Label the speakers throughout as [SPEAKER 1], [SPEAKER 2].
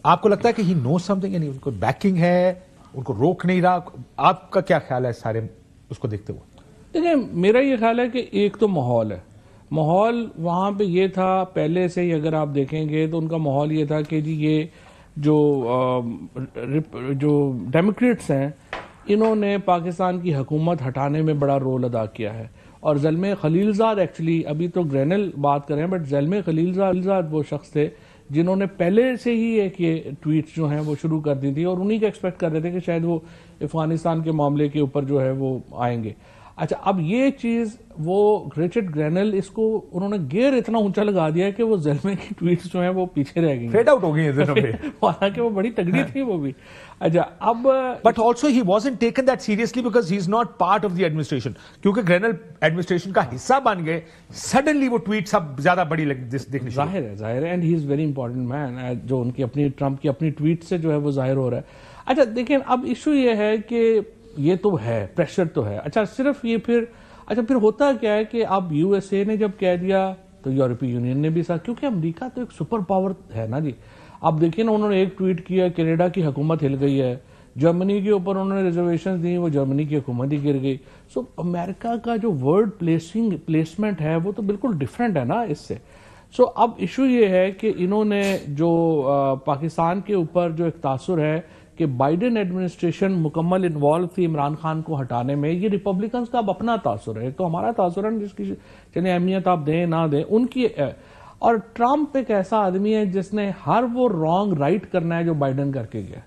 [SPEAKER 1] آپ کو لگتا ہے کہ ہی نو سمتھنگ, یعنی ان کو بیکنگ ہے, ان کو روک نہیں رہا؟ آپ کا کیا خیال ہے سارے اس کو دیکھتے ہوئے؟
[SPEAKER 2] دیکھیں میرا یہ خیال ہے کہ ایک تو ماحول ہے, ماحول وہاں پہ یہ تھا پہلے سے ہی, اگر آپ دیکھیں گے تو ان کا ماحول یہ تھا کہ جی یہ جو ڈیموکریٹس ہیں انہوں نے پاکستان کی حکومت ہٹانے میں بڑا رول ادا کیا ہے, اور زلمے خلیلزاد ایکچولی, ابھی تو گرینل بات کریں بٹ زلمے خلیلزاد وہ شخص تھے جنہوں نے پہلے سے ہی ایک یہ ٹویٹس جو ہیں وہ شروع کر دی تھی, اور انہی کا ایکسپیکٹ کر رہے تھے کہ شاید وہ افغانستان کے معاملے کے اوپر جو ہے وہ آئیں گے. اچھا اب یہ چیز وہ رچرڈ گرینل اس کو انہوں نے گیئر اتنا اونچا لگا دیا کہ وہ زلمے کی ٹویٹس جو ہیں وہ پیچھے رہ گئی,
[SPEAKER 1] فیڈ آؤٹ ہو گئی ہیں,
[SPEAKER 2] حالانکہ وہ بڑی تگڑی تھی وہ بھی. اچھا اب
[SPEAKER 1] but also he wasn't taken that seriously because he is not part of the administration. کیونکہ گرینل ایڈمنسٹریشن کا حصہ بن گئے, سڈنلی وہ ٹویٹس اب زیادہ بڑی دیکھنی
[SPEAKER 2] ظاہر ہے and he is very important man, جو ان کی اپنی ٹرمپ کی اپنی ٹویٹ سے جو ہے وہ ظاہر ہو رہا ہے. اچھا دیکھیں اب ایشو یہ ہے کہ یہ تو ہے, پریشر تو ہے. اچھا صرف یہ پھر ہوتا کیا ہے کہ اب یو ایس اے نے جب کہہ دیا تو یورپی یونین نے بھی ساتھ, کیونکہ امریکہ تو ایک سپر پاور ہے نا جی. اب دیکھیں نا, انہوں نے ایک ٹویٹ کیا, کینیڈا کی حکومت ہل گئی ہے, جرمنی کے اوپر انہوں نے ریزرویشن دی, وہ جرمنی کی حکومت ہی گر گئی. سو امریکہ کا جو ورڈ پلیسمنٹ ہے وہ تو بالکل ڈفرینٹ ہے نا اس سے. سو اب ایشو یہ ہے کہ انہوں نے جو پاکستان کے اوپر جو ایک تاثر ہے کہ بائیڈن ایڈمنسٹریشن مکمل انوالو تھی عمران خان کو ہٹانے میں, یہ ریپبلکنز کا اب اپنا تاثر ہے. تو ہمارا تاثر ہے جس کی چلیں اہمیت آپ دیں نہ دیں ان کی, اور ٹرمپ ایک ایسا آدمی ہے جس نے ہر وہ رانگ رائٹ کرنا ہے جو بائیڈن کر کے گیا.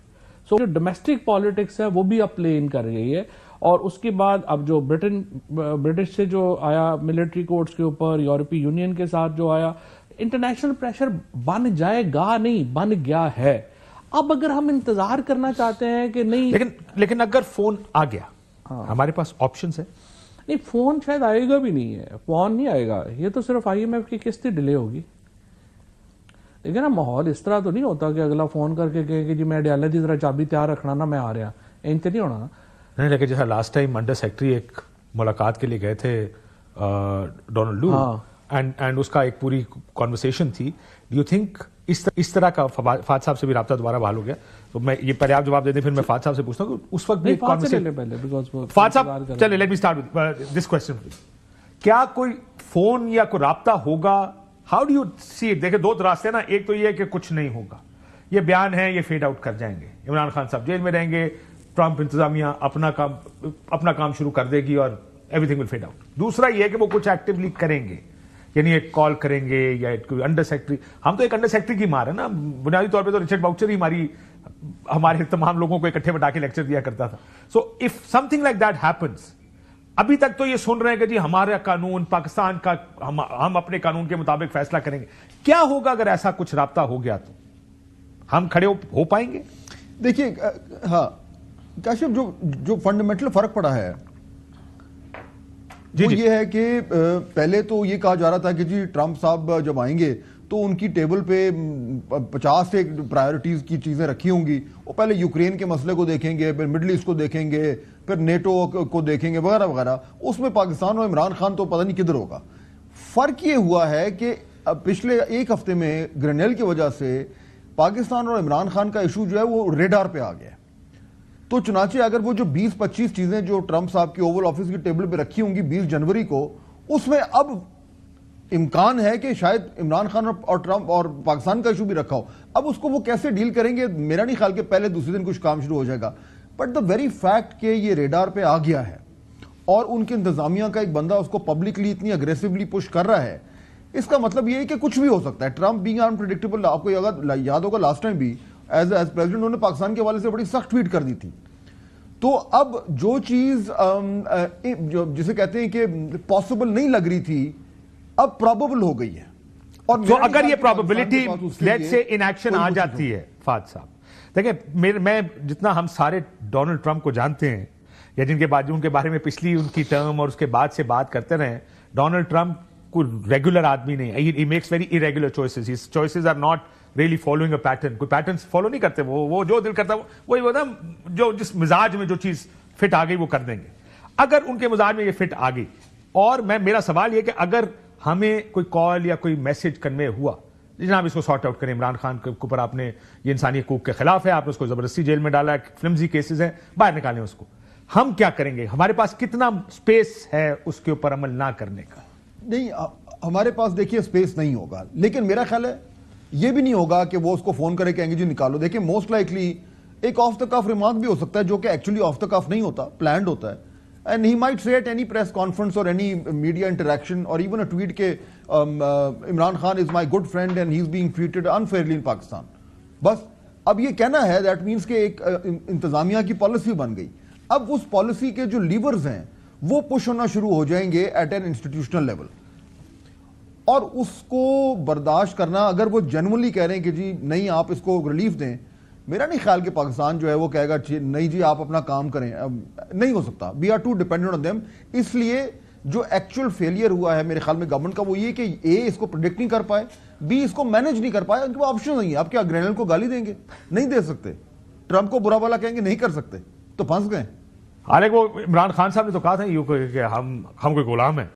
[SPEAKER 2] سو جو ڈومیسٹک پالیٹکس ہے وہ بھی اب پلے ان کر گئی ہے, اور اس کے بعد اب جو برٹش سے جو آیا ملٹری کورٹس کے اوپر, یورپی یونین کے ساتھ جو آیا, انٹرنیشنل پریشر بن جائے گا نہیں, بن گیا ہے. اب اگر ہم انتظار کرنا چاہتے ہیں کہ نہیں,
[SPEAKER 1] لیکن اگر فون آ گیا, ہمارے پاس آپشنز ہیں.
[SPEAKER 2] نہیں فون شاید آئے گا بھی نہیں ہے, فون نہیں آئے گا, یہ تو صرف آئی ایم ایف کی قسط ڈیلے ہوگی. لیکن نا ماحول اس طرح تو نہیں ہوتا کہ اگلا فون کر کے کہے کہ جی میں ڈیالے دی ذرا چابی تیار رکھنا نا, میں آ رہا, ان تو نہیں ہونا نا. نہیں
[SPEAKER 1] لیکن جیسا لاسٹ ٹائم انڈر سیکرٹری ایک ملاقات کے لیے گئے تھے ڈونلڈ لو, اینڈ اس کا ایک پوری کانورسیشن تھی. ڈو یو تھنک اس طرح کا فہد صاحب سے بھی رابطہ دوبارہ بحال ہو گیا؟ تو میں یہ پہلے آپ جواب دے دیں, پھر میں فہد صاحب سے پوچھتا ہوں کہ اس وقت بھی فہد صاحب, چلے let me start with this question. کیا کوئی فون یا کوئی رابطہ ہوگا؟ How do you see it? دیکھیں دو راستے نا, ایک تو یہ ہے کہ کچھ نہیں ہوگا, یہ بیان ہے, یہ فیڈ آؤٹ کر جائیں گے, عمران خان صاحب جیل میں رہیں گے, ٹرمپ انتظامیہ اپنا کام شروع کر دے گی اور every thing will fade out. دوسرا یہ ہے کہ وہ کچھ ایکٹیولی کریں گے, یعنی ایک کال کریں گے یا کوئی انڈر سیکرٹری. ہم تو ایک انڈر سیکرٹری کی مار ہے نا, بنیادی طور پہ تو رچرڈ باؤچر ہی ہمارے تمام لوگوں کو اکٹھے بٹا کے لیکچر دیا کرتا تھا. So if some thing like that happens, ابھی تک تو یہ سن رہے ہیں کہ جی ہمارا قانون پاکستان کا, ہم اپنے قانون کے مطابق فیصلہ کریں گے. کیا ہوگا اگر ایسا کچھ رابطہ ہو گیا تو ہم کھڑے ہو پائیں گے؟
[SPEAKER 3] دیکھیے ہاں کاشف, جو فنڈامنٹل فرق پڑا ہے وہ یہ ہے کہ پہلے تو یہ کہا جا رہا تھا کہ جی ٹرمپ صاحب جب آئیں گے تو ان کی ٹیبل پہ 50 سے پرائیورٹیز کی چیزیں رکھی ہوں گی. وہ پہلے یوکرین کے مسئلے کو دیکھیں گے, پھر مڈل ایسٹ کو دیکھیں گے, پھر نیٹو کو دیکھیں گے وغیرہ وغیرہ. اس میں پاکستان اور عمران خان تو پتہ نہیں کدھر ہوگا. فرق یہ ہوا ہے کہ پچھلے ایک ہفتے میں گرینیل کی وجہ سے پاکستان اور عمران خان کا ایشو جو ہے وہ ریڈار پہ آ گیا. تو چنانچہ اگر وہ جو 20-25 چیزیں جو ٹرمپ صاحب کی اوول آفس کی ٹیبل پہ رکھی ہوں گی 20 جنوری کو, اس میں اب امکان ہے کہ شاید عمران خان اور ٹرمپ اور پاکستان کا ایشو بھی رکھا ہو. اب اس کو وہ کیسے ڈیل کریں گے, میرا نہیں خیال کہ پہلے دوسرے دن کچھ کام شروع ہو جائے گا. بٹ دا ویری فیکٹ کہ یہ ریڈار پہ آ گیا ہے اور ان کے انتظامیہ کا ایک بندہ اس کو پبلکلی اتنی اگریسولی پش کر رہا ہے, اس کا مطلب یہ ہے کہ کچھ بھی ہو سکتا ہے. ٹرمپ بینگ انپریڈکٹیبل, آپ کو یاد ہوگا لاسٹ ٹائم بھی ایز پریزیڈنٹ انہوں نے پاکستان کے حوالے سے بڑی سخت ٹویٹ کر دی تھی. تو اب جو چیز جسے کہتے ہیں کہ پاسبل نہیں لگ رہی تھی اب پرابیبل ہو گئی ہے.
[SPEAKER 1] اور اگر یہ پرابیبلٹی لیٹ سے ان ایکشن آ جاتی ہے فہد صاحب, دیکھیں میں جتنا ہم سارے ڈونلڈ ٹرمپ کو جانتے ہیں یا جن کے بعد ان کے بارے میں پچھلی ان کی ٹرم اور اس کے بعد سے بات کرتے رہے, ڈونلڈ ٹرمپ کوئی ریگولر آدمی نہیں. He makes very irregular choices. His choices are not really following a pattern. کوئی پیٹرنس فالو نہیں کرتے, وہ جو دل کرتا ہے وہی ہوتا ہے, جو جس مزاج میں جو چیز فٹ آ گئی وہ کر دیں گے. اگر ان کے مزاج میں یہ فٹ آ گئی, اور میرا سوال یہ کہ اگر ہمیں کوئی کال یا کوئی میسج کنوے ہوا جناب اس کو سارٹ آؤٹ کریں, عمران خان کے اوپر آپ نے یہ انسانی حقوق کے خلاف ہے, آپ نے اس کو زبردستی جیل میں ڈالا ہے, فلمزی کیسز ہیں, باہر نکالیں اس کو. ہم کیا کریں گے؟ ہمارے پاس کتنا سپیس ہے اس کے اوپر عمل نہ کرنے کا؟
[SPEAKER 3] نہیں, ہمارے پاس دیکھیے سپیس نہیں ہوگا, لیکن میرا خیال ہے یہ بھی نہیں ہوگا کہ وہ اس کو فون کرے کہیں گے جی نکالو. دیکھیں موسٹ لائکلی ایک آف دا کف ریمارک بھی ہو سکتا ہے جو کہ ایکچولی آف دا کف نہیں ہوتا, پلانڈ ہوتا ہے. And he might say at any press conference or any media interaction or even a tweet کہ Imran Khan is my good friend and he's being treated unfairly in Pakistan. بس اب یہ کہنا ہے that means کہ ایک انتظامیہ کی پالیسی بن گئی. اب اس پالیسی کے جو لیورز ہیں وہ پش ہونا شروع ہو جائیں گے ایٹ این انسٹیٹیوشنل لیول, اور اس کو برداشت کرنا, اگر وہ جنرلی کہہ رہے ہیں کہ جی نہیں آپ اس کو ریلیف دیں, میرا نہیں خیال کہ پاکستان جو ہے وہ کہے گا نہیں جی آپ اپنا کام کریں, نہیں ہو سکتا. We are too dependent on them. اس لیے جو ایکچوئل فیلئر ہوا ہے میرے خیال میں گورنمنٹ کا وہ یہ کہ اے اس کو پریڈکٹ نہیں کر پائے, بی اس کو مینج نہیں کر پائے. ان کے پاس آپشن نہیں ہے. آپ کیا گرینل کو گالی دیں گے؟ نہیں دے سکتے. ٹرمپ کو برا بھلا کہیں گے؟ نہیں کر سکتے. تو پھنس گئے.
[SPEAKER 1] حالانکہ وہ عمران خان صاحب نے تو کہا تھا کہ ہم کوئی غلام ہیں.